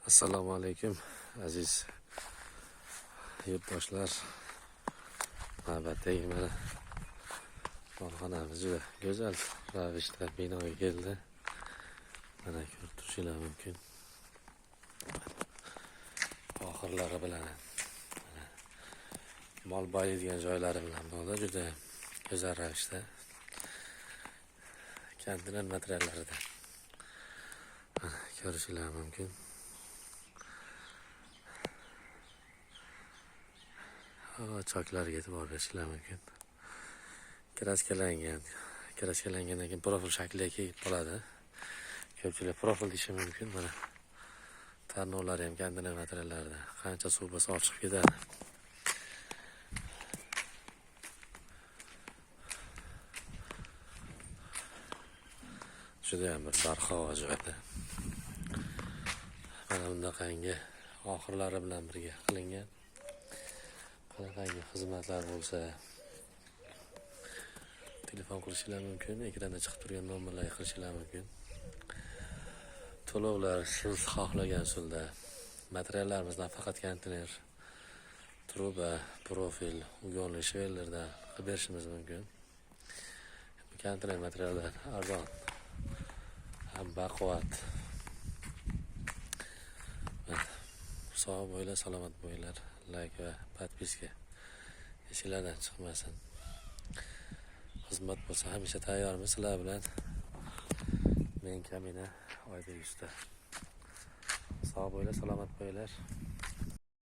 Assalomu alaykum aziz yurtdoshlar. Navbatdagi mana molxonamiz juda go'zal ravishda binoga keldi. Mana ko'rib turishingiz mumkin. Oxirlari bilan mol boyiydigan joylari bilan bo'ldi, juda go'zal ravishda. Konteyner materiallaridan ko'rishingiz mumkin. Choklarga e'tibor berishingiz mumkin. Kraskalangandan keyin profil shakliga kelib qoladi. Ko'pchilik profil deyishi mumkin. Mana tarnovlari ham konteyner materiallarida qancha suv bo'lsa ochiq ketadi. Juda ham bir barhavo joyda. Mana bundaqangi oxirlari bilan birga qilingan. Qanaqangi xizmatlar bo'lsa telefon qilishingiz mumkin, ekranda chiqib turgan nomerlarga qilishingiz mumkin. To'lovlar siz xohlagan usulda. Materiallarimiz nafaqat konteyner, truba, profil, ugonli shvellardan qilib berishimiz mumkin. Konteyner materiallar arzon, ham baquvvat. Sog' bo'linglar, salomat bo'linglar. Like va podpiska esinglardan chiqmasin. Xizmat bo'lsa hamisha tayyormiz sizlar bilan. Men Kamina Oybek usta. Sog' bo'linglar, salomat bo'linglar.